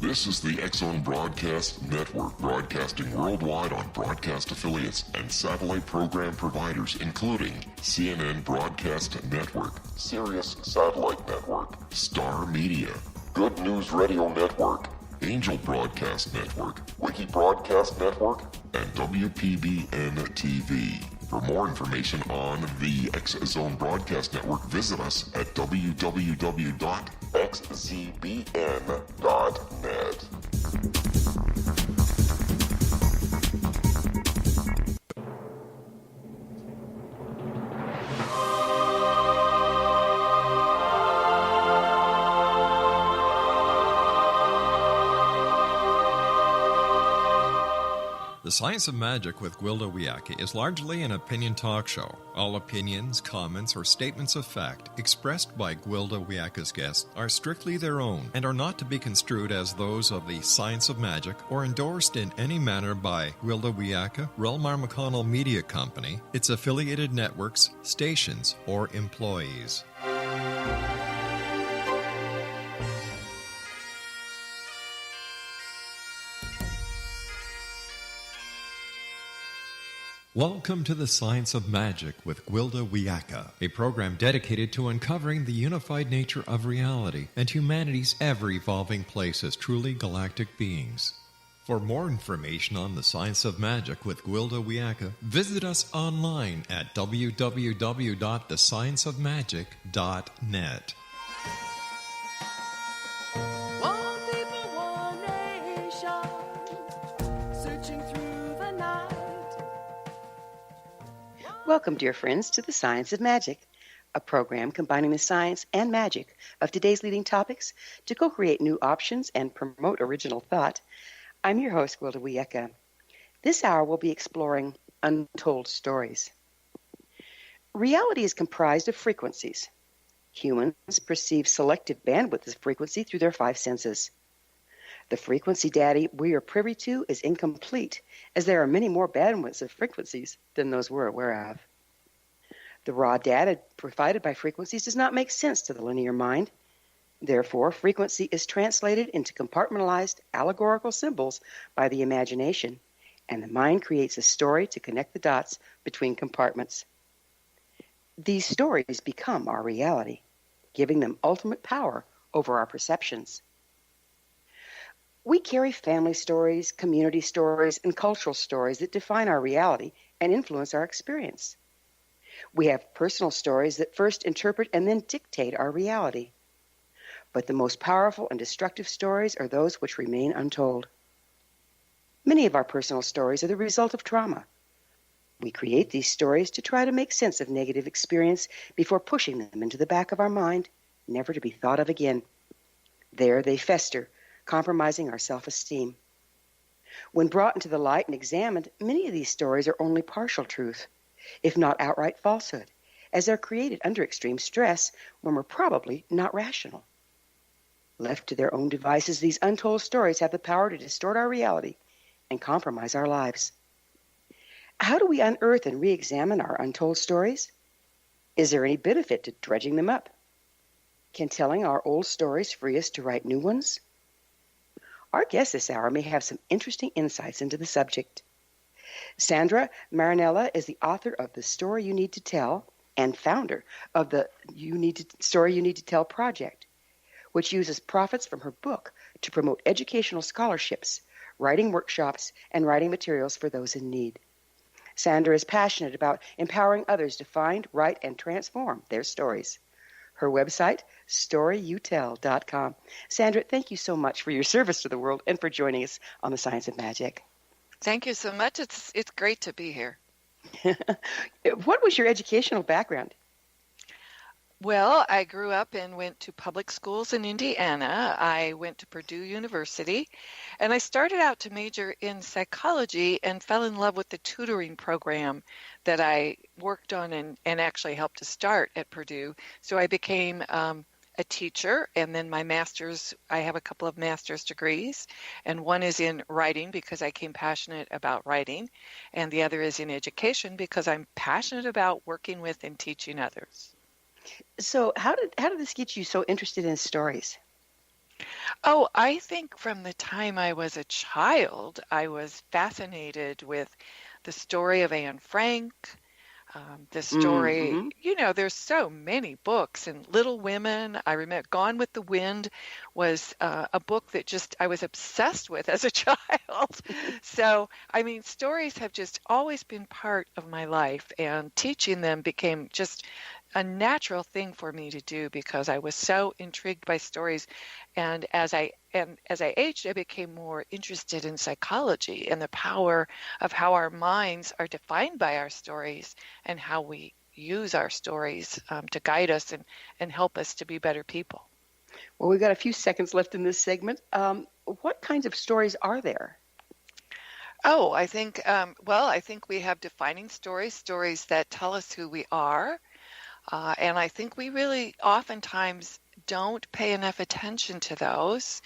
This is the TSOM Broadcast Network, broadcasting worldwide on broadcast affiliates and satellite program providers, including CNN Broadcast Network, Sirius Satellite Network, Star Media, Good News Radio Network, Angel Broadcast Network, Wiki Broadcast Network, and WPBN TV. For more information on the TSOM Broadcast Network, visit us at www.xzbn.net. The Science of Magic with Gwilda Wiyaka is largely an opinion talk show. All opinions, comments, or statements of fact expressed by Gwilda Wiyaka's guests are strictly their own and are not to be construed as those of the Science of Magic or endorsed in any manner by Gwilda Wiyaka, rel-mar McConnell Media Company, its affiliated networks, stations, or employees. Welcome to the Science of Magic with Gwilda Wiyaka, a program dedicated to uncovering the unified nature of reality and humanity's ever-evolving place as truly galactic beings. For more information on the Science of Magic with Gwilda Wiyaka, visit us online at www.thescienceofmagic.net. Welcome, dear friends, to the Science of Magic, a program combining the science and magic of today's leading topics to co-create new options and promote original thought. I'm your host, Gwilda Wiyaka. This hour we'll be exploring untold stories. Reality is comprised of frequencies. Humans perceive selective bandwidth of frequency through their five senses. The frequency data we are privy to is incomplete, as there are many more bandwidths of frequencies than those we're aware of. The raw data provided by frequencies does not make sense to the linear mind. Therefore, frequency is translated into compartmentalized allegorical symbols by the imagination, and the mind creates a story to connect the dots between compartments. These stories become our reality, giving them ultimate power over our perceptions. We carry family stories, community stories, and cultural stories that define our reality and influence our experience. We have personal stories that first interpret and then dictate our reality. But the most powerful and destructive stories are those which remain untold. Many of our personal stories are the result of trauma. We create these stories to try to make sense of negative experience before pushing them into the back of our mind, never to be thought of again. There they fester, compromising our self-esteem. When brought into the light and examined, many of these stories are only partial truth, if not outright falsehood, as they're created under extreme stress when we're probably not rational. Left to their own devices, these untold stories have the power to distort our reality and compromise our lives. How do we unearth and re-examine our untold stories? Is there any benefit to dredging them up? Can telling our old stories free us to write new ones? Our guest this hour may have some interesting insights into the subject. Sandra Marinella is the author of The Story You Need to Tell and founder of the Story You Need to Tell project, which uses profits from her book to promote educational scholarships, writing workshops, and writing materials for those in need. Sandra is passionate about empowering others to find, write, and transform their stories. Her website, storyyouTell.com. Sandra, thank you so much for your service to the world and for joining us on the Science of Magic. Thank you so much. It's great to be here. What was your educational background? Well, I grew up and went to public schools in Indiana. I went to Purdue University, and I started out to major in psychology and fell in love with the tutoring program that I worked on and actually helped to start at Purdue. So I became a teacher, and then my master's, I have a couple of master's degrees, and one is in writing because I became passionate about writing, and the other is in education because I'm passionate about working with and teaching others. So how did this get you so interested in stories? Oh, I think from the time I was a child, I was fascinated with the story of Anne Frank, the story, Mm-hmm. there's so many books and Little Women. I remember Gone with the Wind was a book that just I was obsessed with as a child. So, I mean, stories have just always been part of my life, and teaching them became just a natural thing for me to do because I was so intrigued by stories. And as I aged, I became more interested in psychology and the power of how our minds are defined by our stories and how we use our stories to guide us and help us to be better people. Well, we've got a few seconds left in this segment. What kinds of stories are there? Oh, I think we have defining stories, stories that tell us who we are. And I think we really oftentimes don't pay enough attention to those.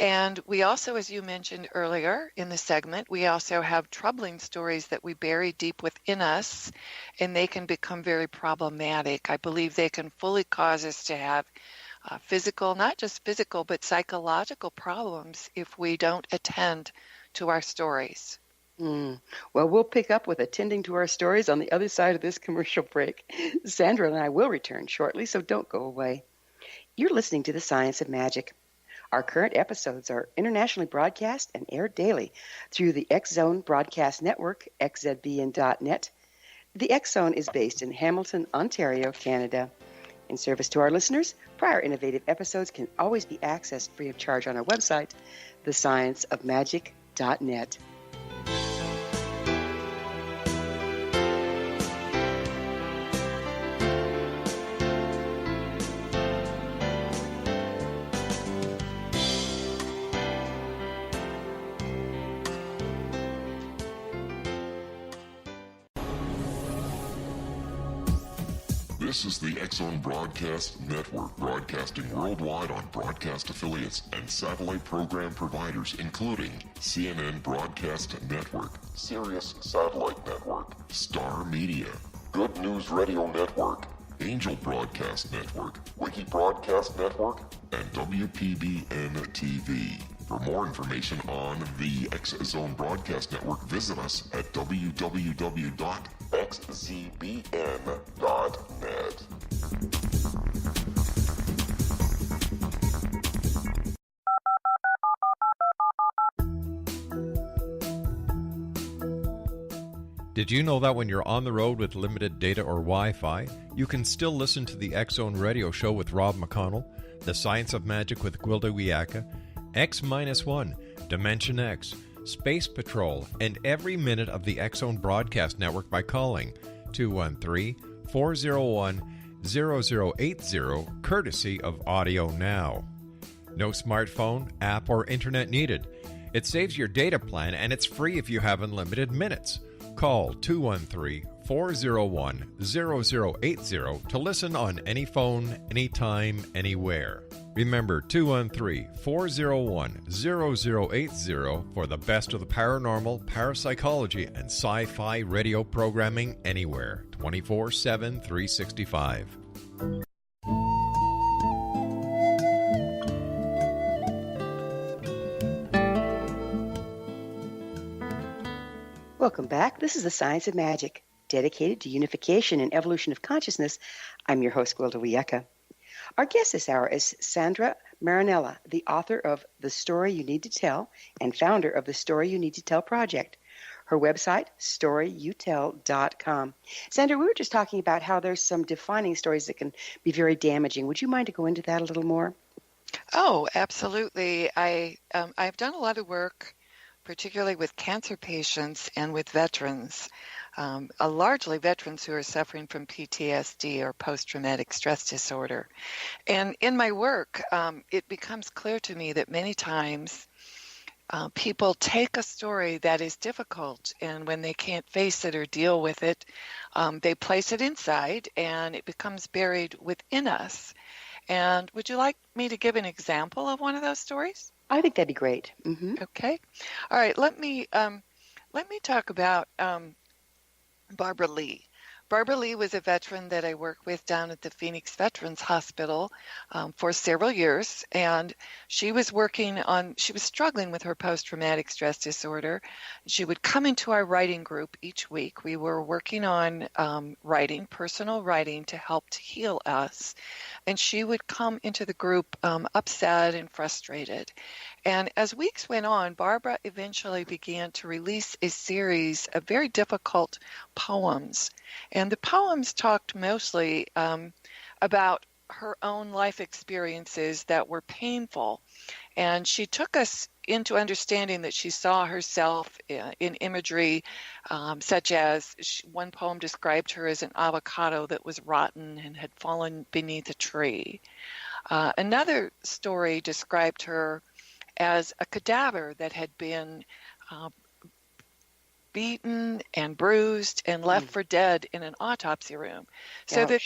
And we also, as you mentioned earlier in the segment, we also have troubling stories that we bury deep within us, and they can become very problematic. I believe they can fully cause us to have physical, not just physical, but psychological problems if we don't attend to our stories. Mm. Well, we'll pick up with attending to our stories on the other side of this commercial break. Sandra and I will return shortly, so don't go away. You're listening to The Science of Magic. Our current episodes are internationally broadcast and aired daily through the X-Zone Broadcast Network, xzbn.net. The X-Zone is based in Hamilton, Ontario, Canada. In service to our listeners, prior innovative episodes can always be accessed free of charge on our website, thescienceofmagic.net. This is the X-Zone Broadcast Network, broadcasting worldwide on broadcast affiliates and satellite program providers, including CNN Broadcast Network, Sirius Satellite Network, Star Media, Good News Radio Network, Angel Broadcast Network, Wiki Broadcast Network, and WPBN TV. For more information on the X-Zone Broadcast Network, visit us at www.xzbn.net. Did you know that when you're on the road with limited data or Wi-Fi, you can still listen to the X-Zone Radio Show with Rob McConnell, The Science of Magic with Gwilda Wiyaka, X-1, Dimension X, Space Patrol, and every minute of the X-Zone Broadcast Network by calling 213-401-0080, courtesy of Audio Now. No smartphone, app, or internet needed. It saves your data plan, and it's free if you have unlimited minutes. Call 213-401-0080 to listen on any phone, anytime, anywhere. Remember 213-401-0080 for the best of the paranormal, parapsychology, and sci-fi radio programming anywhere, 24/7, 365. Welcome back. This is The Science of Magic, dedicated to unification and evolution of consciousness. I'm your host, Gwilda Wiyaka. Our guest this hour is Sandra Marinella, the author of The Story You Need to Tell and founder of the Story You Need to Tell project. Her website, storyyouTell.com. Sandra, we were just talking about how there's some defining stories that can be very damaging. Would you mind to go into that a little more? Oh, absolutely. I've done a lot of work, particularly with cancer patients and with veterans, largely veterans who are suffering from PTSD or post-traumatic stress disorder. And in my work, it becomes clear to me that many times people take a story that is difficult, and when they can't face it or deal with it, they place it inside, and it becomes buried within us. And would you like me to give an example of one of those stories? I think that'd be great. Mm-hmm. Okay. All right. Let me talk about Barbara Lee. Barbara Lee was a veteran that I worked with down at the Phoenix Veterans Hospital for several years, and she was struggling with her post-traumatic stress disorder. She would come into our writing group each week. We were working on personal writing to help to heal us, and she would come into the group upset and frustrated. And as weeks went on, Barbara eventually began to release a series of very difficult poems. And the poems talked mostly about her own life experiences that were painful. And she took us into understanding that she saw herself in imagery such as one poem described her as an avocado that was rotten and had fallen beneath a tree. Another story described her as a cadaver that had been beaten and bruised and left for dead in an autopsy room. So that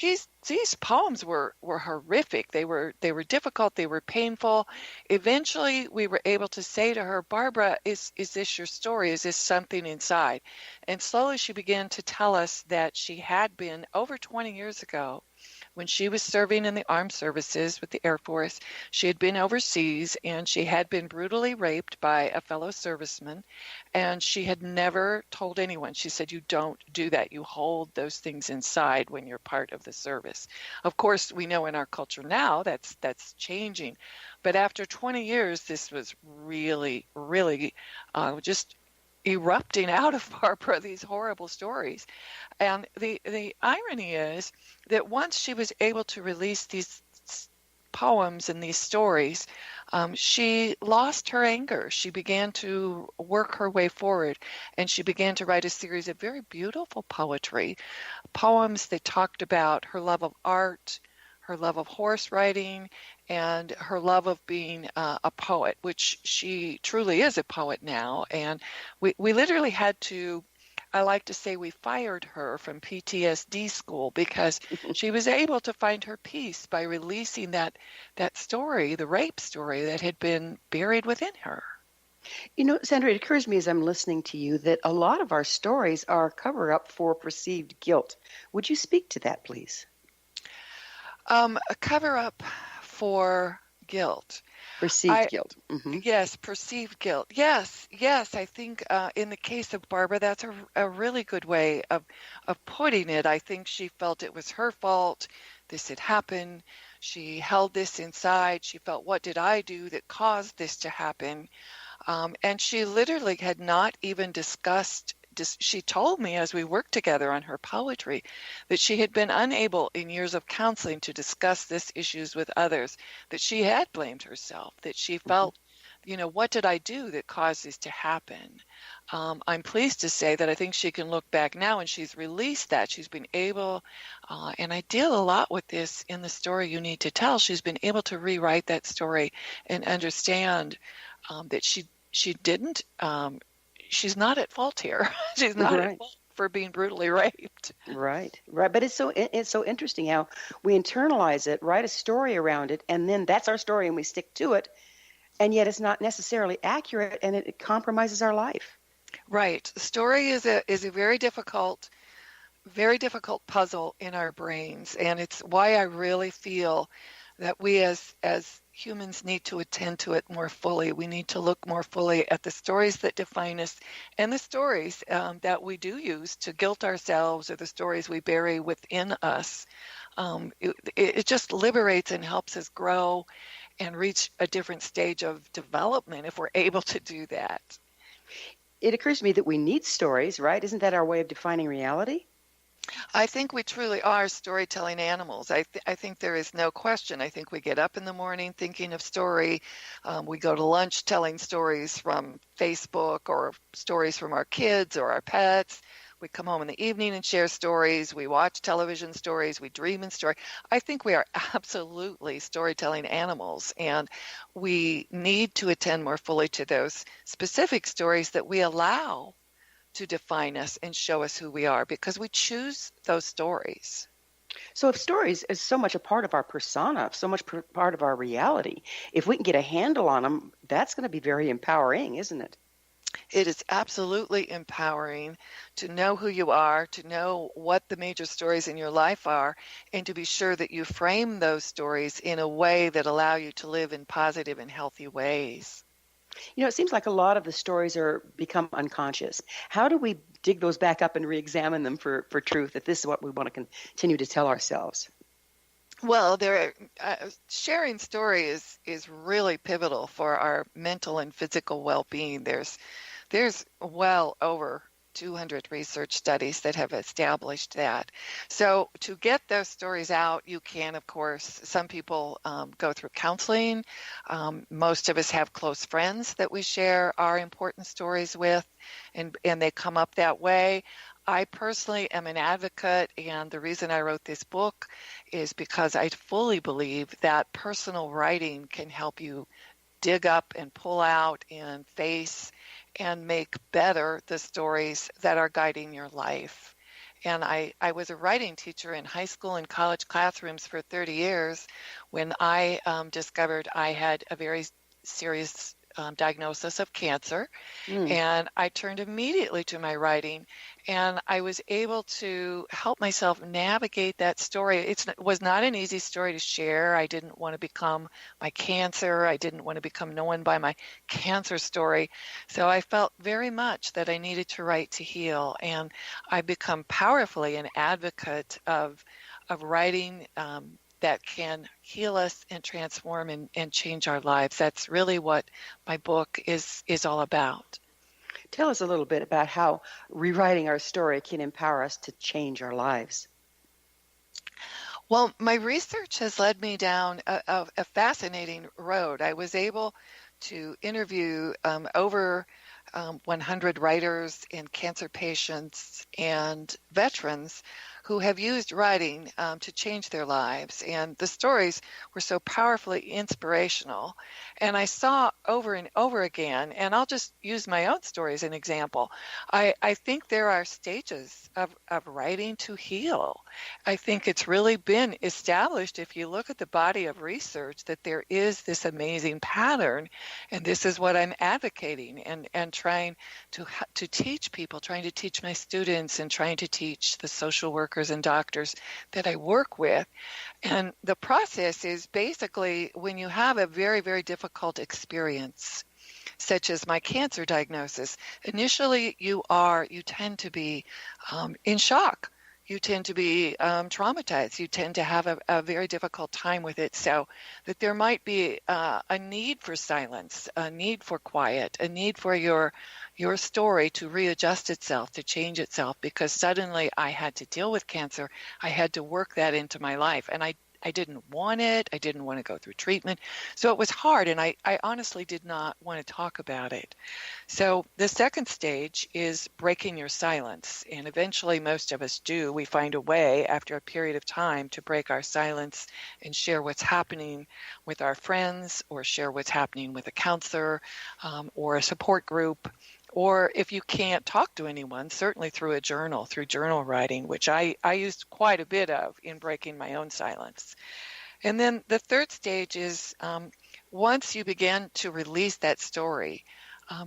these poems were horrific. They were difficult. They were painful. Eventually, we were able to say to her, Barbara, is this your story? Is this something inside? And slowly she began to tell us that she had been over 20 years ago, when she was serving in the armed services with the Air Force. She had been overseas, and she had been brutally raped by a fellow serviceman, and she had never told anyone. She said, you don't do that. You hold those things inside when you're part of the service. Of course, we know in our culture now that's changing. But after 20 years, this was really, really just erupting out of Barbara, these horrible stories. And the irony is that once she was able to release these poems and these stories, she lost her anger. She began to work her way forward, and she began to write a series of very beautiful poetry, poems that talked about her love of art, her love of horse riding, and her love of being a poet, which she truly is a poet now. And we literally had to, I like to say, we fired her from PTSD school because she was able to find her peace by releasing that story, the rape story that had been buried within her. You know, Sandra, it occurs to me as I'm listening to you that a lot of our stories are cover-up for perceived guilt. Would you speak to that, please? A cover-up for guilt. Perceived guilt. Mm-hmm. Yes, perceived guilt. Yes. I think in the case of Barbara, that's a really good way of putting it. I think she felt it was her fault. This had happened. She held this inside. She felt, what did I do that caused this to happen? And she literally had not even discussed. She told me as we worked together on her poetry that she had been unable in years of counseling to discuss this issues with others, that she had blamed herself, that she felt, what did I do that caused this to happen? I'm pleased to say that I think she can look back now and she's released that. She's been able, and I deal a lot with this in the story You Need to Tell, she's been able to rewrite that story and understand that she didn't, she's not at fault here. She's not at fault for being brutally raped. Right. But it's so interesting how we internalize it, write a story around it, and then that's our story and we stick to it, and yet it's not necessarily accurate, and it compromises our life. Right. The story is a very difficult puzzle in our brains, and it's why I really feel that we as humans need to attend to it more fully. We need to look more fully at the stories that define us and the stories that we do use to guilt ourselves, or the stories we bury within us. It just liberates and helps us grow and reach a different stage of development if we're able to do that. It occurs to me that we need stories, right? Isn't that our way of defining reality? I think we truly are storytelling animals. I think there is no question. I think we get up in the morning thinking of story. We go to lunch telling stories from Facebook or stories from our kids or our pets. We come home in the evening and share stories. We watch television stories. We dream in story. I think we are absolutely storytelling animals, and we need to attend more fully to those specific stories that we allow to define us and show us who we are, because we choose those stories. So if stories is so much a part of our persona, so much part of our reality, if we can get a handle on them, that's going to be very empowering, isn't it? It is absolutely empowering to know who you are, to know what the major stories in your life are, and to be sure that you frame those stories in a way that allow you to live in positive and healthy ways. It seems like a lot of the stories are become unconscious. How do we dig those back up and re-examine them for truth, that this is what we want to continue to tell ourselves? Well, sharing story is really pivotal for our mental and physical well-being. There's well over 200 research studies that have established that. So to get those stories out, you can, of course, some people go through counseling. Most of us have close friends that we share our important stories with, and they come up that way. I personally am an advocate, and the reason I wrote this book is because I fully believe that personal writing can help you dig up and pull out and face and make better the stories that are guiding your life. And I was a writing teacher in high school and college classrooms for 30 years when I discovered I had a very serious diagnosis of cancer. And I turned immediately to my writing, and I was able to help myself navigate that story. It was not an easy story to share. I didn't want to become my cancer. I didn't want to become known by my cancer story. So I felt very much that I needed to write to heal, and I've become powerfully an advocate of writing that can heal us and transform and change our lives. That's really what my book is all about. Tell us a little bit about how rewriting our story can empower us to change our lives. Well, my research has led me down a fascinating road. I was able to interview over 100 writers and cancer patients and veterans who have used writing to change their lives. And the stories were so powerfully inspirational. And I saw over and over again, and I'll just use my own story as an example. I think there are stages of writing to heal. I think it's really been established, if you look at the body of research, that there is this amazing pattern. And this is what I'm advocating and trying to teach people, trying to teach my students and trying to teach the social workers and doctors that I work with. And the process is basically when you have a very, very difficult experience, such as my cancer diagnosis, initially you tend to be in shock. You tend to be traumatized. You tend to have a very difficult time with it. So that there might be a need for silence, a need for quiet, a need for your story to readjust itself, to change itself, because suddenly I had to deal with cancer. I had to work that into my life. And I didn't want it. I didn't want to go through treatment. So it was hard, and I honestly did not want to talk about it. So the second stage is breaking your silence. And eventually most of us do. We find a way after a period of time to break our silence and share what's happening with our friends, or share what's happening with a counselor or a support group. Or if you can't talk to anyone, certainly through journal writing, which I used quite a bit of in breaking my own silence. And then the third stage is once you begin to release that story,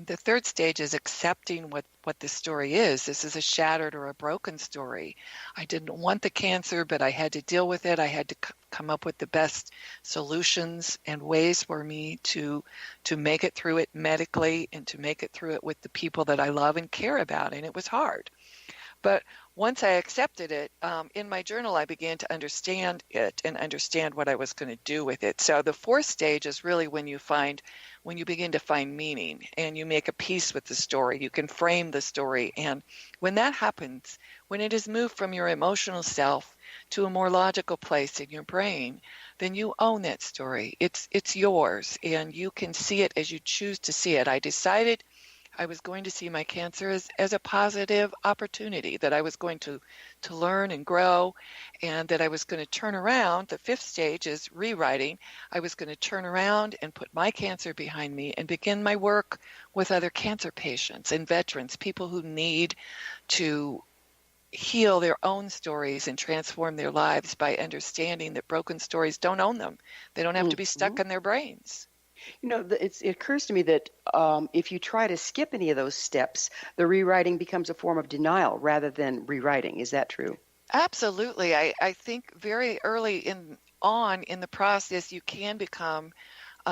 the third stage is accepting what the story is. This is a shattered or a broken story. I didn't want the cancer, but I had to deal with it. I had to come up with the best solutions and ways for me to make it through it medically and to make it through it with the people that I love and care about. And it was hard. But once I accepted it, in my journal, I began to understand it and understand what I was going to do with it. So the fourth stage is really when you begin to find meaning and you make a peace with the story. You can frame the story. And when that happens, when it is moved from your emotional self to a more logical place in your brain, then you own that story. It's yours, and you can see it as you choose to see it. I decided I was going to see my cancer as a positive opportunity, that I was going to learn and grow, and that I was going to turn around. The fifth stage is rewriting. I was going to turn around and put my cancer behind me and begin my work with other cancer patients and veterans, people who need to heal their own stories and transform their lives by understanding that broken stories don't own them. They don't have to be stuck in their brains. It occurs to me that if you try to skip any of those steps, the rewriting becomes a form of denial rather than rewriting. Is that true? Absolutely. I think very early on in the process, you can become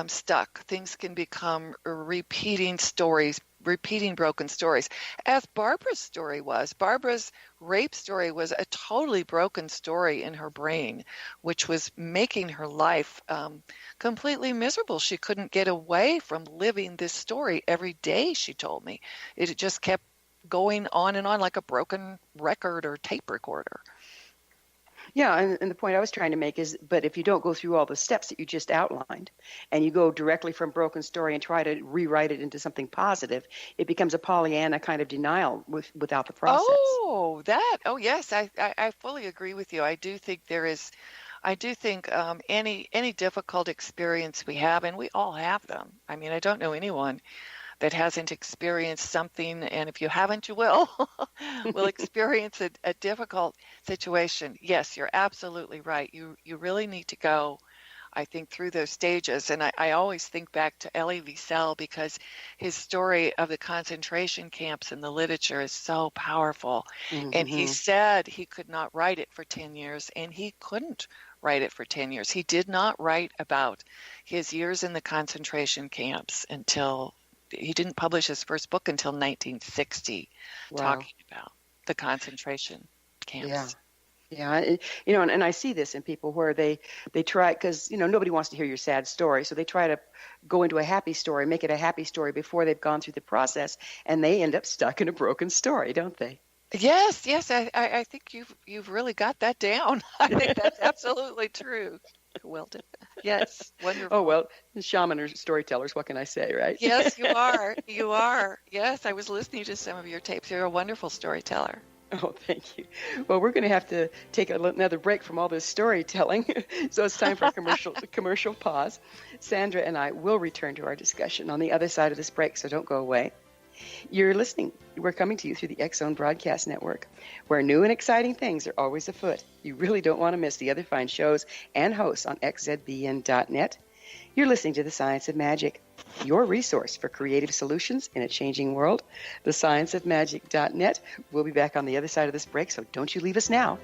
stuck. Things can become repeating stories, repeating broken stories, as Barbara's story was. Barbara's rape story was a totally broken story in her brain, which was making her life completely miserable. She couldn't get away from living this story every day, she told me. It just kept going on and on like a broken record or tape recorder. Yeah, and the point I was trying to make is, but if you don't go through all the steps that you just outlined, and you go directly from broken story and try to rewrite it into something positive, it becomes a Pollyanna kind of denial without the process. Oh, yes, I fully agree with you. I do think any difficult experience we have, and we all have them. I mean, I don't know anyone that hasn't experienced something, and if you haven't, you will experience a difficult situation. Yes, you're absolutely right. You really need to go, I think, through those stages. And I always think back to Elie Wiesel because his story of the concentration camps in the literature is so powerful. Mm-hmm. And he said he could not write it for 10 years, and he couldn't write it for 10 years. He did not write about his years in the concentration camps until he didn't publish his first book until 1960, Wow. talking about the concentration camps. Yeah, and I see this in people where they try, because nobody wants to hear your sad story, so they try to go into a happy story, make it a happy story before they've gone through the process, and they end up stuck in a broken story, don't they? Yes, I think you've really got that down. I think that's absolutely true. Well done. Yes, wonderful. Oh, well, shaman or storytellers, what can I say, right? Yes, you are. You are. Yes, I was listening to some of your tapes. You're a wonderful storyteller. Oh, thank you. Well, we're going to have to take another break from all this storytelling, so it's time for a commercial pause. Sandra and I will return to our discussion on the other side of this break, so don't go away. You're listening. We're coming to you through the X-Zone Broadcast Network, where new and exciting things are always afoot. You really don't want to miss the other fine shows and hosts on xzbn.net. You're listening to The Science of Magic, your resource for creative solutions in a changing world. TheScienceOfMagic.net. We'll be back on the other side of this break, so don't you leave us now.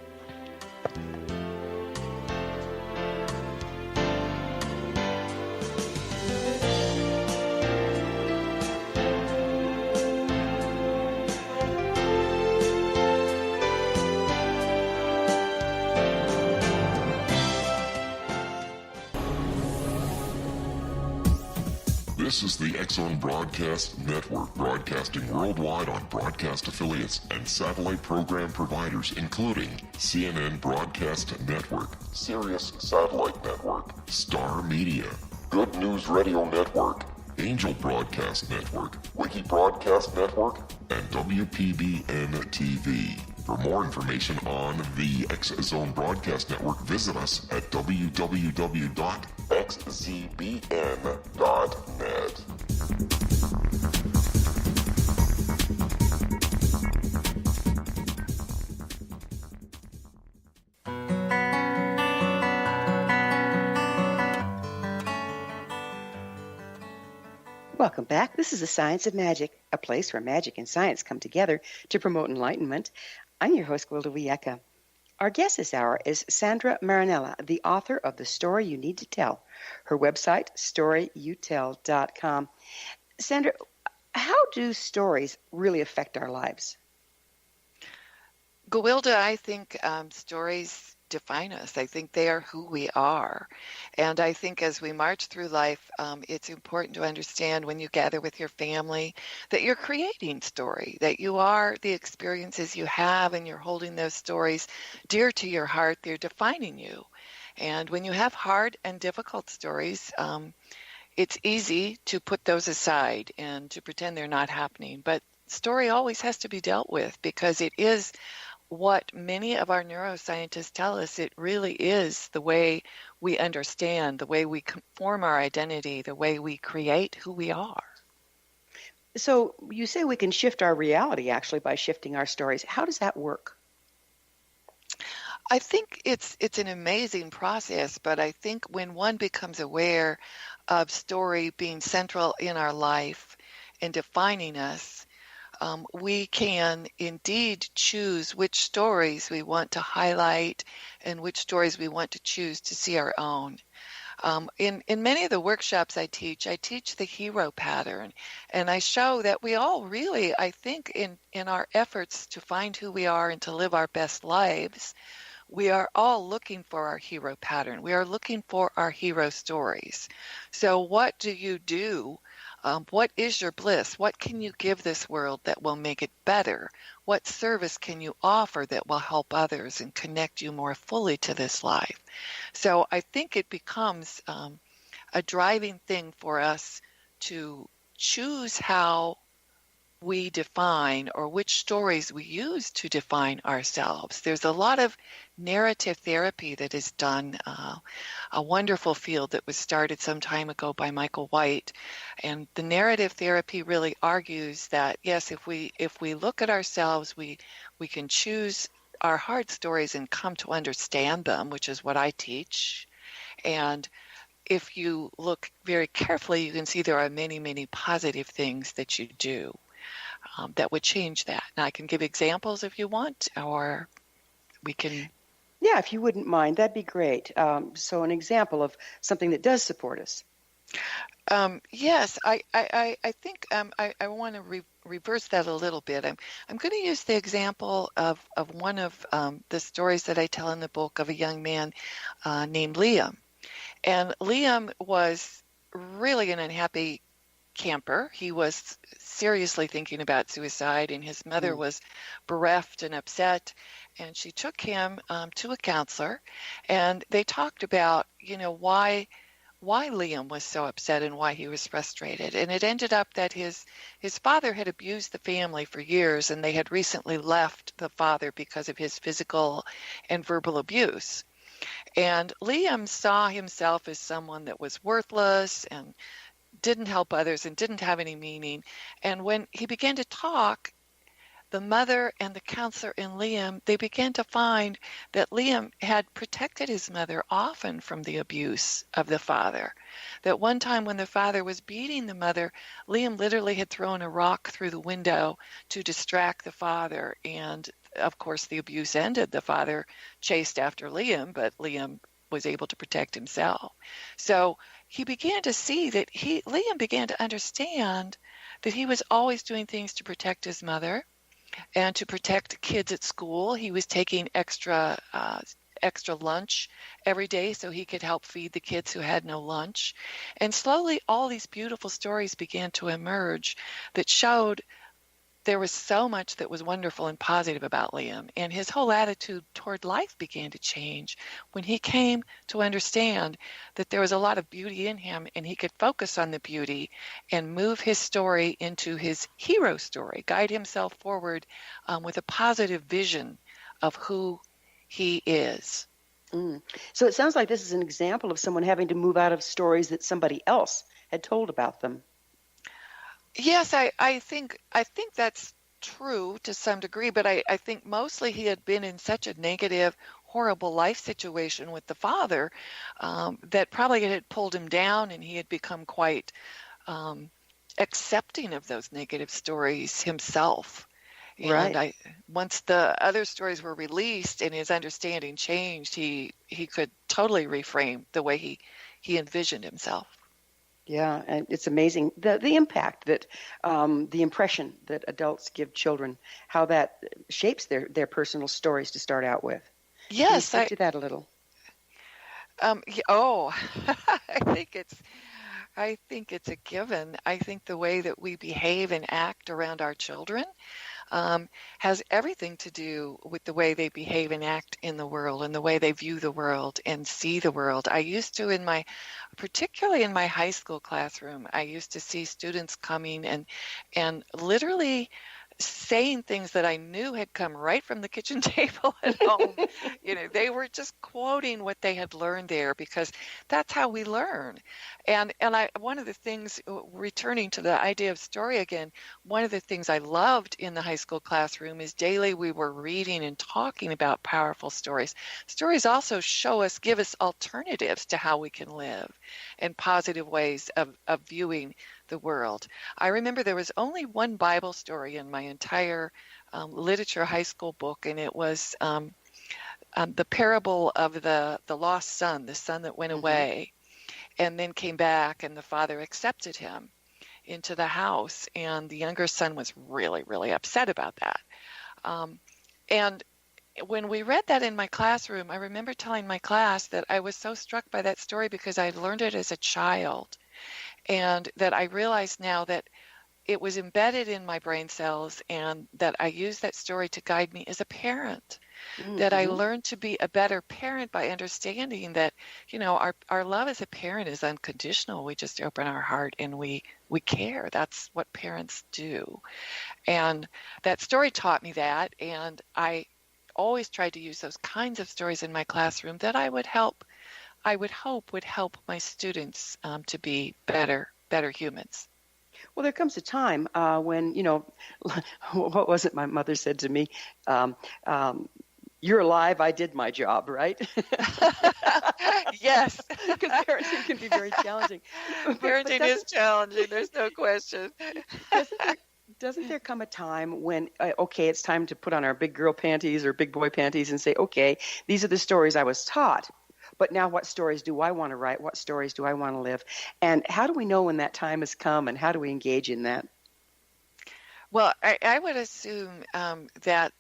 This is the X-Zone Broadcast Network, broadcasting worldwide on broadcast affiliates and satellite program providers, including CNN Broadcast Network, Sirius Satellite Network, Star Media, Good News Radio Network, Angel Broadcast Network, Wiki Broadcast Network, and WPBN TV. For more information on the X-Zone Broadcast Network, visit us at www.xzbn.net. Welcome back. This is The Science of Magic, a place where magic and science come together to promote enlightenment. I'm your host, Gwilda Wiyaka. Our guest this hour is Sandra Marinella, the author of The Story You Need to Tell. Her website, storyyouTell.com. Sandra, how do stories really affect our lives? Gwilda, I think stories define us. I think they are who we are. And I think as we march through life, it's important to understand when you gather with your family that you're creating story, that you are the experiences you have, and you're holding those stories dear to your heart. They're defining you. And when you have hard and difficult stories, it's easy to put those aside and to pretend they're not happening. But story always has to be dealt with because it is what many of our neuroscientists tell us. It really is the way we understand, the way we form our identity, the way we create who we are. So you say we can shift our reality actually by shifting our stories. How does that work? I think it's an amazing process, but I think when one becomes aware of story being central in our life and defining us, we can indeed choose which stories we want to highlight and which stories we want to choose to see our own. In many of the workshops I teach the hero pattern, and I show that we all really, I think, in our efforts to find who we are and to live our best lives, we are all looking for our hero pattern. We are looking for our hero stories. So what do you do? What is your bliss? What can you give this world that will make it better? What service can you offer that will help others and connect you more fully to this life? So I think it becomes a driving thing for us to choose how we define or which stories we use to define ourselves. There's a lot of narrative therapy that is done, a wonderful field that was started some time ago by Michael White. And the narrative therapy really argues that, yes, if we look at ourselves, we can choose our hard stories and come to understand them, which is what I teach. And if you look very carefully, you can see there are many, many positive things that you do that would change that. Now, I can give examples if you want, or we can. Yeah, if you wouldn't mind, that'd be great. So an example of something that does support us. Yes, I think I want to reverse that a little bit. I'm going to use the example of one of the stories that I tell in the book of a young man named Liam. And Liam was really an unhappy camper. He was seriously thinking about suicide, and his mother was bereft and upset. And she took him to a counselor, and they talked about, why Liam was so upset and why he was frustrated. And it ended up that his father had abused the family for years, and they had recently left the father because of his physical and verbal abuse. And Liam saw himself as someone that was worthless and didn't help others and didn't have any meaning. And when he began to talk, the mother and the counselor and Liam, they began to find that Liam had protected his mother often from the abuse of the father. That one time when the father was beating the mother, Liam literally had thrown a rock through the window to distract the father. And of course, the abuse ended. The father chased after Liam, but Liam was able to protect himself. So he began to see that Liam began to understand that he was always doing things to protect his mother and to protect kids at school. He was taking extra lunch every day so he could help feed the kids who had no lunch. And slowly all these beautiful stories began to emerge that showed there was so much that was wonderful and positive about Liam, and his whole attitude toward life began to change when he came to understand that there was a lot of beauty in him, and he could focus on the beauty and move his story into his hero story, guide himself forward with a positive vision of who he is. So it sounds like this is an example of someone having to move out of stories that somebody else had told about them. Yes, I think that's true to some degree, but I think mostly he had been in such a negative, horrible life situation with the father that probably it had pulled him down, and he had become quite accepting of those negative stories himself. Right. And once the other stories were released and his understanding changed, he could totally reframe the way he envisioned himself. Yeah, and it's amazing the impact that the impression that adults give children, how that shapes their personal stories to start out with. Yes, can you speak to that a little? I think it's a given. I think the way that we behave and act around our children has everything to do with the way they behave and act in the world and the way they view the world and see the world. I used to, particularly in my high school classroom, I used to see students coming and literally saying things that I knew had come right from the kitchen table at home. They were just quoting what they had learned there, because that's how we learn. And one of the things, returning to the idea of story again, one of the things I loved in the high school classroom is daily we were reading and talking about powerful stories. Stories also give us alternatives to how we can live. and positive ways of viewing the world. I remember there was only one Bible story in my entire literature high school book, and it was the parable of the lost son, the son that went away and then came back, and the father accepted him into the house, and the younger son was really, really upset about that. And when we read that in my classroom, I remember telling my class that I was so struck by that story because I learned it as a child, and that I realized now that it was embedded in my brain cells, and that I used that story to guide me as a parent. That I learned to be a better parent by understanding that, our love as a parent is unconditional. We just open our heart and we care. That's what parents do. And that story taught me that, and I always tried to use those kinds of stories in my classroom that I would hope would help my students to be better humans. Well, there comes a time when, what was it my mother said to me? You're alive, I did my job, right? Yes. Because parenting can be very challenging. Parenting is challenging, there's no question. Doesn't there come a time when, okay, it's time to put on our big girl panties or big boy panties and say, okay, these are the stories I was taught, but now what stories do I want to write? What stories do I want to live? And how do we know when that time has come, and how do we engage in that? Well, I would assume that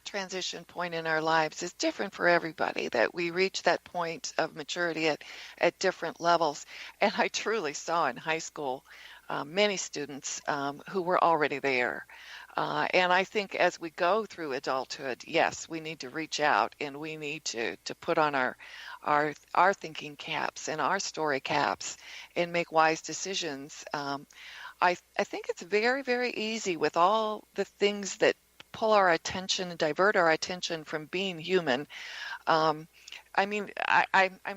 transition point in our lives is different for everybody, that we reach that point of maturity at different levels. And I truly saw in high school many students who were already there. And I think as we go through adulthood, yes, we need to reach out, and we need to put on our thinking caps and our story caps and make wise decisions. I think it's very, very easy with all the things that pull our attention and divert our attention from being human. I'm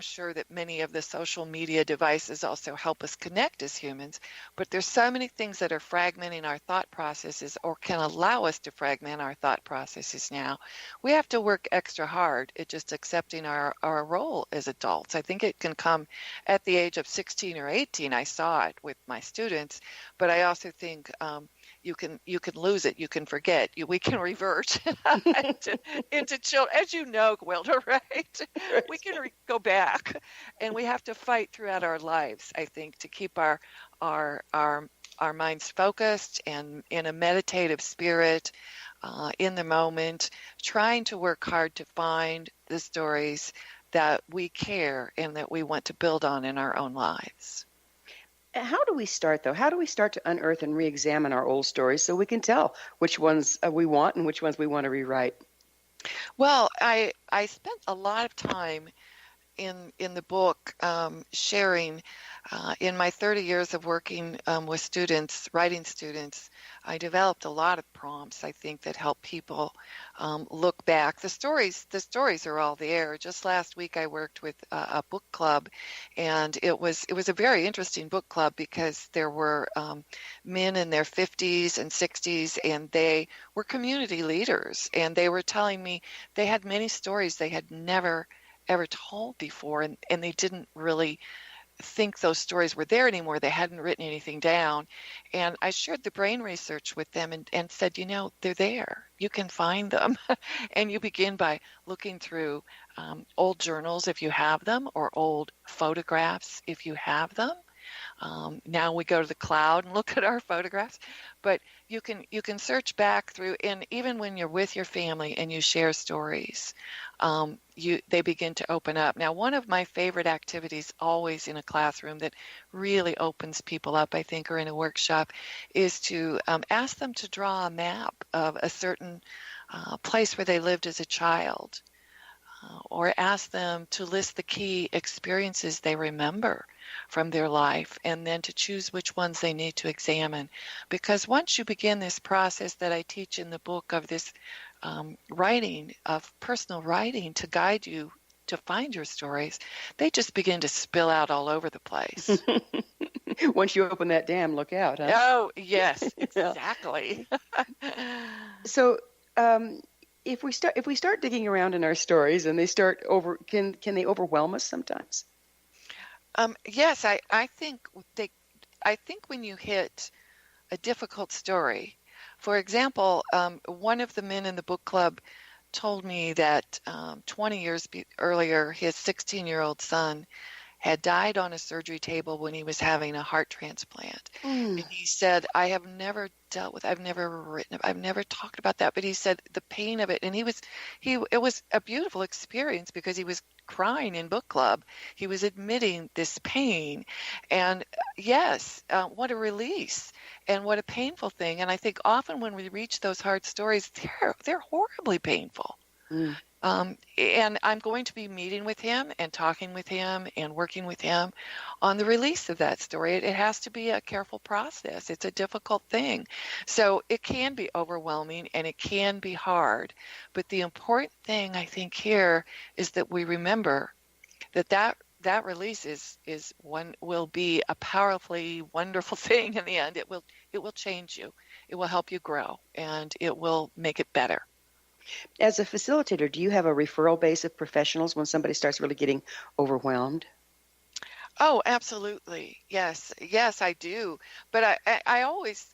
sure that many of the social media devices also help us connect as humans, but there's so many things that are fragmenting our thought processes, or can allow us to fragment our thought processes now. We have to work extra hard at just accepting our role as adults. I think it can come at the age of 16 or 18. I saw it with my students, but I also think you can lose it. You can forget. We can revert into children, as you know, Gwilda, right? We can go back, and we have to fight throughout our lives, I think, to keep our minds focused and in a meditative spirit, in the moment, trying to work hard to find the stories that we care and that we want to build on in our own lives. How do we start, though? How do we start to unearth and re-examine our old stories so we can tell which ones we want and which ones we want to rewrite? Well, I spent a lot of time in the book sharing. In my 30 years of working with students, writing students, I developed a lot of prompts, I think, that help people look back. The stories are all there. Just last week I worked with a book club, and it was a very interesting book club because there were men in their 50s and 60s, and they were community leaders, and they were telling me they had many stories they had never ever told before, and they didn't really think those stories were there anymore. They hadn't written anything down. And I shared the brain research with them and said, they're there. You can find them. And you begin by looking through old journals if you have them, or old photographs if you have them. Now we go to the cloud and look at our photographs, but you can search back through, and even when you're with your family and you share stories, they begin to open up. Now, one of my favorite activities always in a classroom that really opens people up, I think, or in a workshop, is to ask them to draw a map of a certain place where they lived as a child, or ask them to list the key experiences they remember from their life, and then to choose which ones they need to examine. Because once you begin this process that I teach in the book of this writing, of personal writing to guide you to find your stories, they just begin to spill out all over the place. Once you open that dam, look out, huh? Oh, yes, exactly. So, if we start digging around in our stories and they start can they overwhelm us sometimes? Yes, I think when you hit a difficult story, for example, one of the men in the book club told me that 20 years earlier, his 16-year-old son had died on a surgery table when he was having a heart transplant. Mm. And he said, I have never dealt with, I've never written, I've never talked about that. But he said the pain of it, and it was a beautiful experience because he was crying in book club. He was admitting this pain. And yes, what a release and what a painful thing. And I think often when we reach those hard stories, they're horribly painful. Mm. And I'm going to be meeting with him and talking with him and working with him on the release of that story. It has to be a careful process. It's a difficult thing. So it can be overwhelming and it can be hard. But the important thing I think here is that we remember that release will be a powerfully wonderful thing in the end. It will change you. It will help you grow and it will make it better. As a facilitator, do you have a referral base of professionals when somebody starts really getting overwhelmed? Oh, absolutely. Yes. Yes, I do. But I always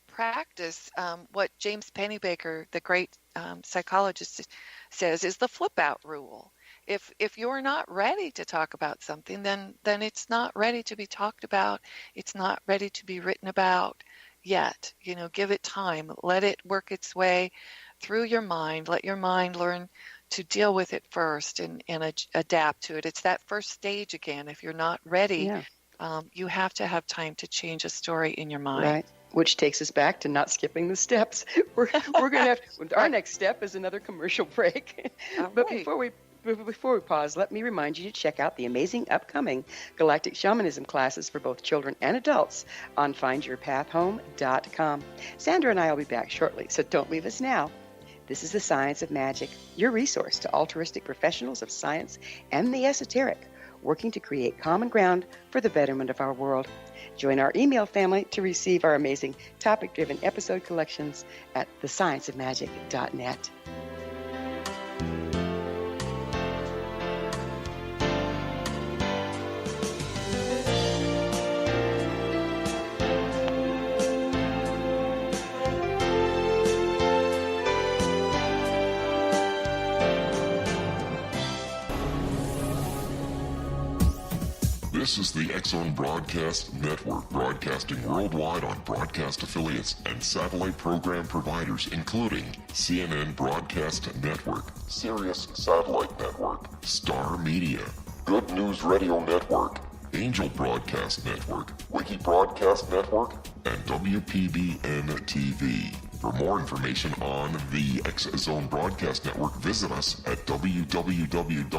practice what James Pennebaker, the great psychologist, says is the flip out rule. If you're not ready to talk about something, then it's not ready to be talked about. It's not ready to be written about yet. Give it time. Let it work its way through your mind. Let your mind learn to deal with it first and adapt to it. It's that first stage again. If you're not ready, Yeah. you have to have time to change a story in your mind. Right. Which takes us back to not skipping the steps. We're going to have our next step is another commercial break. But right. before we pause, let me remind you to check out the amazing upcoming Galactic Shamanism classes for both children and adults on findyourpathhome.com. Sandra and I will be back shortly, so don't leave us now. This is The Science of Magic, your resource to altruistic professionals of science and the esoteric, working to create common ground for the betterment of our world. Join our email family to receive our amazing topic-driven episode collections at thescienceofmagic.net. This is the X-Zone Broadcast Network, broadcasting worldwide on broadcast affiliates and satellite program providers, including CNN Broadcast Network, Sirius Satellite Network, Star Media, Good News Radio Network, Angel Broadcast Network, Wiki Broadcast Network, and WPBN TV. For more information on the X-Zone Broadcast Network, visit us at www.xzbn.net.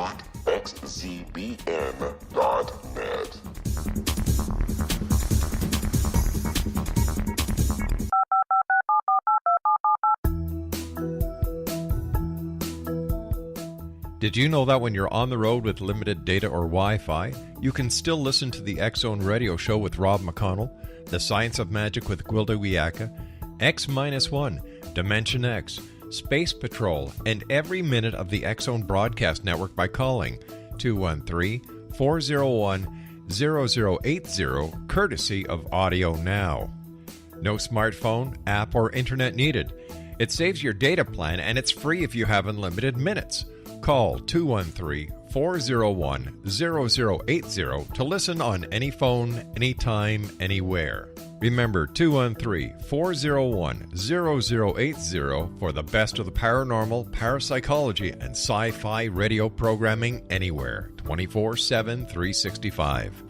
Did you know that when you're on the road with limited data or Wi-Fi, you can still listen to the X-Zone Radio Show with Rob McConnell, The Science of Magic with Gwilda Wiyaka, X-1, Dimension X, Space Patrol, and every minute of the X-Zone Broadcast Network by calling 213-401-0080, courtesy of Audio Now. No smartphone, app, or internet needed. It saves your data plan and it's free if you have unlimited minutes. Call 213-401-0080 to listen on any phone, anytime, anywhere. Remember 213-401-0080 for the best of the paranormal, parapsychology, and sci-fi radio programming anywhere, 24/7, 365.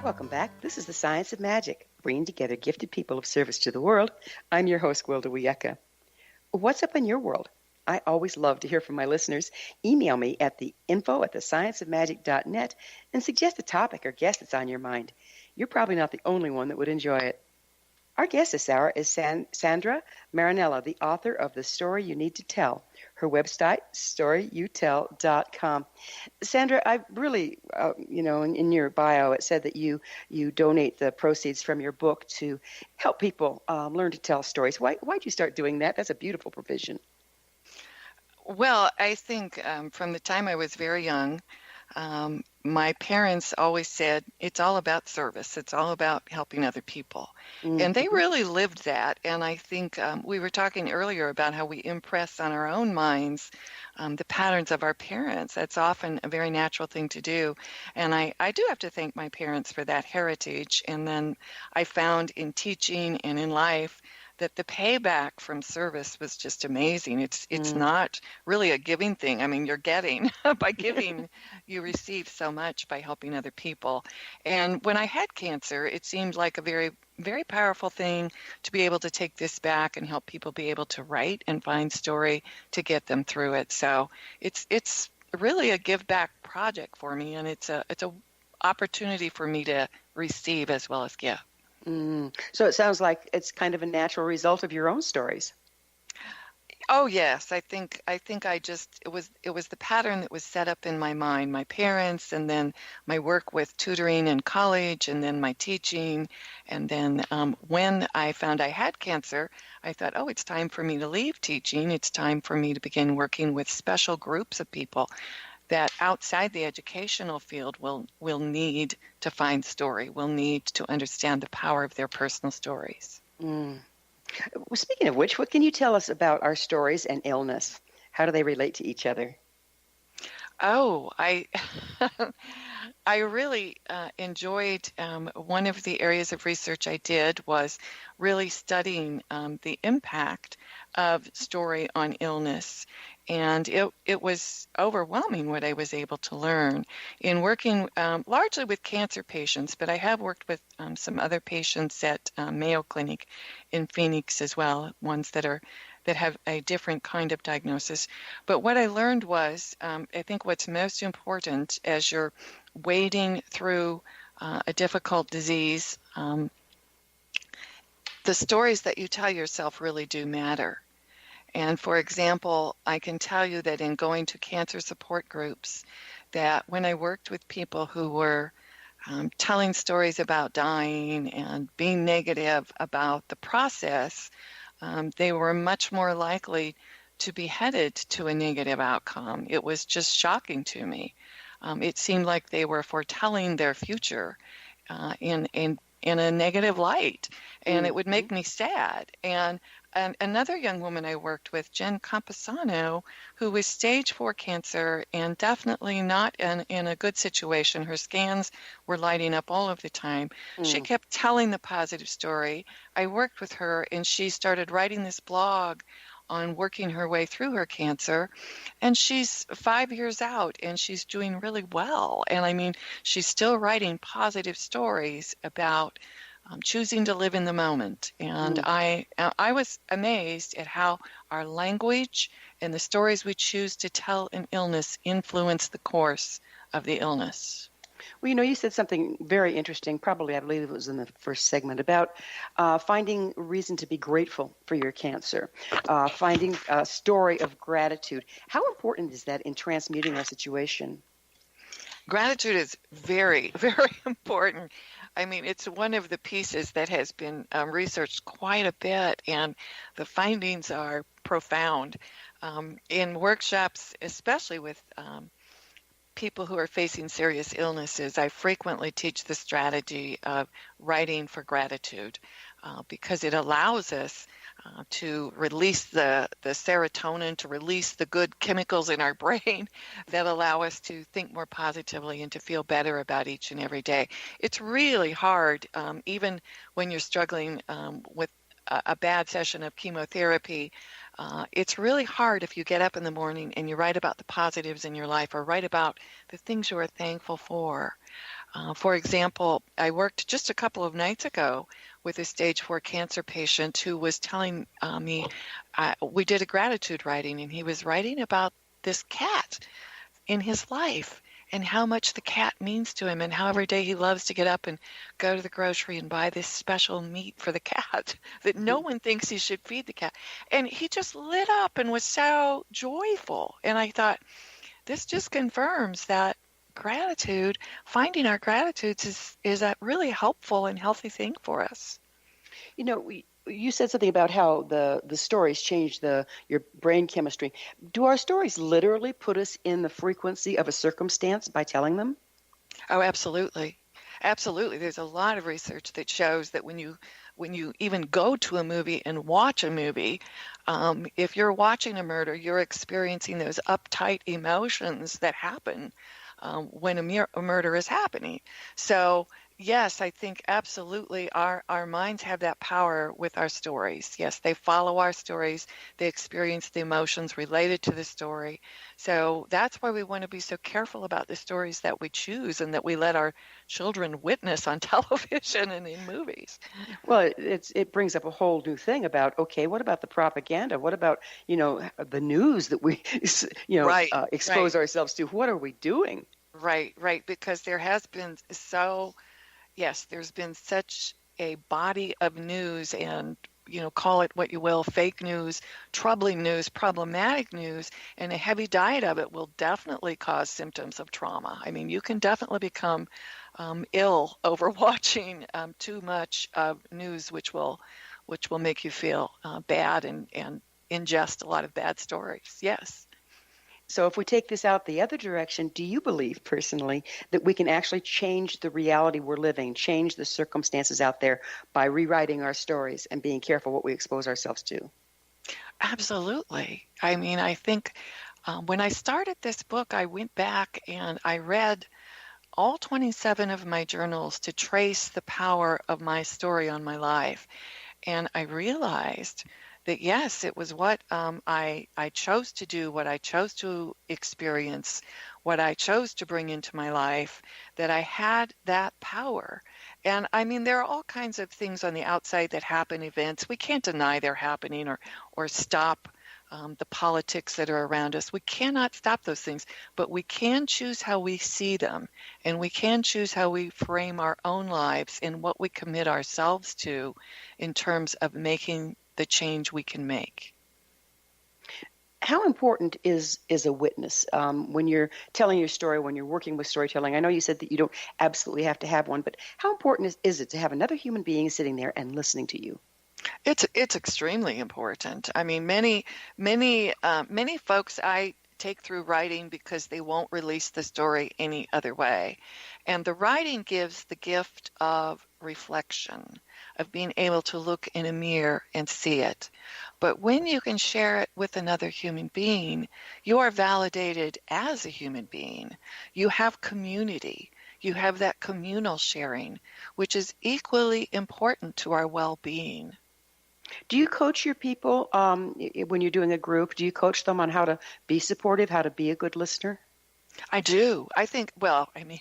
Welcome back. This is The Science of Magic, bringing together gifted people of service to the world. I'm your host, Gwilda Wiyaka. What's up in your world? I always love to hear from my listeners. Email me at the info@thescienceofmagic.net and suggest a topic or guest that's on your mind. You're probably not the only one that would enjoy it. Our guest this hour is Sandra Marinella, the author of The Story You Need to Tell. Her website, storyyouTell.com. Sandra, I really, in your bio, it said that you donate the proceeds from your book to help people learn to tell stories. Why'd you start doing that? That's a beautiful provision. Well, I think from the time I was very young, my parents always said, it's all about service. It's all about helping other people. Mm-hmm. And they really lived that. And I think we were talking earlier about how we impress on our own minds the patterns of our parents. That's often a very natural thing to do. And I do have to thank my parents for that heritage. And then I found in teaching and in life that the payback from service was just amazing. It's not really a giving thing. I mean, you're getting by giving, you receive so much by helping other people. And when I had cancer, it seemed like a very, very powerful thing to be able to take this back and help people be able to write and find story to get them through it. So it's really a give back project for me, and it's a opportunity for me to receive as well as give. So it sounds like it's kind of a natural result of your own stories. Oh yes, I think I just it was the pattern that was set up in my mind. My parents, and then my work with tutoring in college, and then my teaching, and then when I found I had cancer, I thought, oh, it's time for me to leave teaching. It's time for me to begin working with special groups of people that outside the educational field will need to find story, will need to understand the power of their personal stories. Well, speaking of which, what can you tell us about our stories and illness? How do they relate to each other? Oh, I really enjoyed one of the areas of research I did was really studying the impact of story on illness. And it was overwhelming what I was able to learn in working largely with cancer patients, but I have worked with some other patients at Mayo Clinic in Phoenix as well, ones that have a different kind of diagnosis. But what I learned was, I think what's most important as you're wading through a difficult disease, the stories that you tell yourself really do matter. And for example, I can tell you that in going to cancer support groups, that when I worked with people who were telling stories about dying and being negative about the process, they were much more likely to be headed to a negative outcome. It was just shocking to me. It seemed like they were foretelling their future in a negative light, and it would make me sad. And another young woman I worked with, Jen Camposano, who was stage 4 cancer and definitely not in a good situation. Her scans were lighting up all of the time. She kept telling the positive story. I worked with her, and she started writing this blog on working her way through her cancer, and she's 5 years out, and she's doing really well. And I mean, she's still writing positive stories about choosing to live in the moment. And I was amazed at how our language and the stories we choose to tell in illness influence the course of the illness. Well, you said something very interesting, probably I believe it was in the first segment, about finding reason to be grateful for your cancer, finding a story of gratitude. How important is that in transmuting our situation? Gratitude is very, very important. I mean, it's one of the pieces that has been researched quite a bit, and the findings are profound. In workshops, especially with people who are facing serious illnesses, I frequently teach the strategy of writing for gratitude because it allows us to release the serotonin, to release the good chemicals in our brain that allow us to think more positively and to feel better about each and every day. It's really hard, even when you're struggling with a bad session of chemotherapy. It's really hard if you get up in the morning and you write about the positives in your life or write about the things you are thankful for. For example, I worked just a couple of nights ago with a stage 4 cancer patient who was telling me, we did a gratitude writing, and he was writing about this cat in his life. and how much the cat means to him, and how every day he loves to get up and go to the grocery and buy this special meat for the cat that no one thinks he should feed the cat. And he just lit up and was so joyful. And I thought, this just confirms that gratitude, finding our gratitudes is a really helpful and healthy thing for us. You know, you said something about how the stories change your brain chemistry. Do our stories literally put us in the frequency of a circumstance by telling them? Oh, absolutely. Absolutely. There's a lot of research that shows that when you even go to a movie and watch a movie, if you're watching a murder, you're experiencing those uptight emotions that happen when a murder is happening. So yes, I think absolutely our minds have that power with our stories. Yes, they follow our stories. They experience the emotions related to the story. So that's why we want to be so careful about the stories that we choose and that we let our children witness on television and in movies. Well, it brings up a whole new thing about, okay, what about the propaganda? What about, the news that we, Right, expose right. ourselves to? What are we doing? Right, right, because there has been there's been such a body of news and, call it what you will, fake news, troubling news, problematic news, and a heavy diet of it will definitely cause symptoms of trauma. I mean, you can definitely become ill over watching too much of news, which will make you feel bad and ingest a lot of bad stories. Yes. So if we take this out the other direction, do you believe personally that we can actually change the reality we're living, change the circumstances out there by rewriting our stories and being careful what we expose ourselves to? Absolutely. I mean, I think when I started this book, I went back and I read all 27 of my journals to trace the power of my story on my life. And I realized that, yes, it was what I chose to do, what I chose to experience, what I chose to bring into my life, that I had that power. And I mean, there are all kinds of things on the outside that happen, events. We can't deny they're happening or stop the politics that are around us. We cannot stop those things, but we can choose how we see them, and we can choose how we frame our own lives and what we commit ourselves to in terms of making the change we can make. How important is a witness when you're telling your story, when you're working with storytelling? I know you said that you don't absolutely have to have one, but how important is it to have another human being sitting there and listening to you? It's extremely important. I mean, many folks I take through writing because they won't release the story any other way. And the writing gives the gift of reflection, of being able to look in a mirror and see it. But when you can share it with another human being, you are validated as a human being. You have community. You have that communal sharing, which is equally important to our well-being. Do you coach your people when you're doing a group? Do you coach them on how to be supportive, how to be a good listener? I do. I think, well, I mean,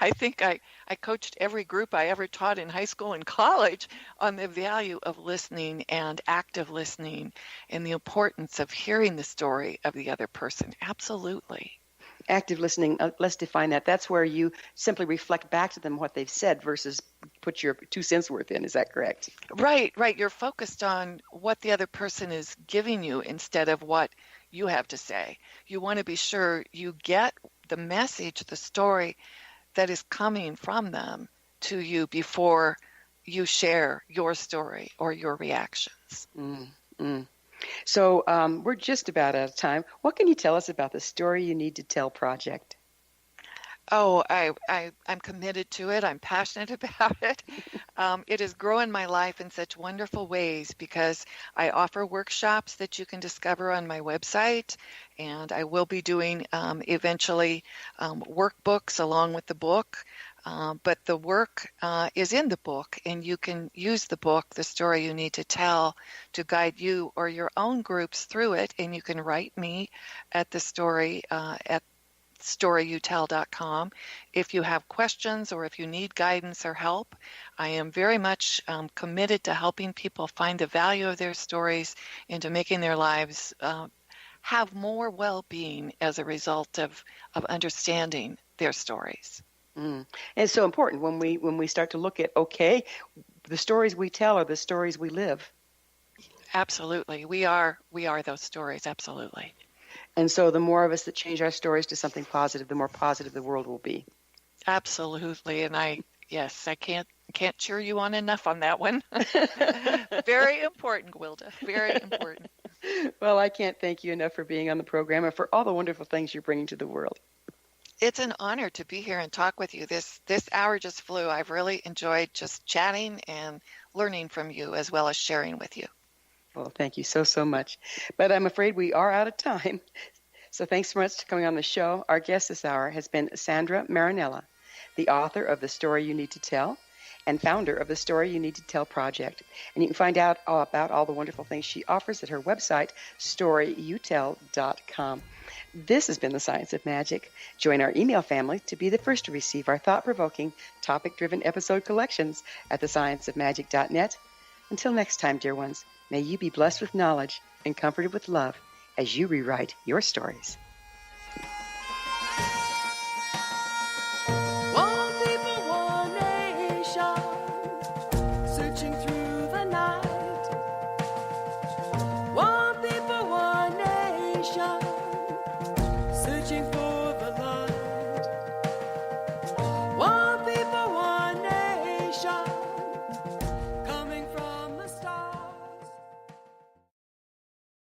I think I coached every group I ever taught in high school and college on the value of listening and active listening and the importance of hearing the story of the other person. Absolutely. Active listening, let's define that. That's where you simply reflect back to them what they've said versus put your 2 cents worth in. Is that correct? Right, right. You're focused on what the other person is giving you instead of what you have to say. You want to be sure you get the message, the story that is coming from them to you before you share your story or your reactions. Mm-hmm. So we're just about out of time. What can you tell us about the Story You Need to Tell project? Oh, I'm committed to it. I'm passionate about it. It is growing my life in such wonderful ways because I offer workshops that you can discover on my website, and I will be doing eventually workbooks along with the book. But the work is in the book, and you can use the book, The Story You Need to Tell, to guide you or your own groups through it. And you can write me at the story at storyyoutell.com if you have questions or if you need guidance or help. I am very much committed to helping people find the value of their stories and to making their lives have more well-being as a result of understanding their stories. And it's so important when we start to look at, okay, the stories we tell are the stories we live. Absolutely. We are those stories. Absolutely. And so the more of us that change our stories to something positive, the more positive the world will be. Absolutely. And I can't cheer you on enough on that one. Very important, Gwilda. Very important. Well, I can't thank you enough for being on the program and for all the wonderful things you're bringing to the world. It's an honor to be here and talk with you. This hour just flew. I've really enjoyed just chatting and learning from you as well as sharing with you. Well, thank you so much. But I'm afraid we are out of time. So thanks so much for coming on the show. Our guest this hour has been Sandra Marinella, the author of The Story You Need to Tell and founder of the Story You Need to Tell project. And you can find out all about all the wonderful things she offers at her website, storyyouTell.com. This has been The Science of Magic. Join our email family to be the first to receive our thought-provoking, topic-driven episode collections at thescienceofmagic.net. Until next time, dear ones, may you be blessed with knowledge and comforted with love as you rewrite your stories. One people, one nation, searching through the night. One people, one nation.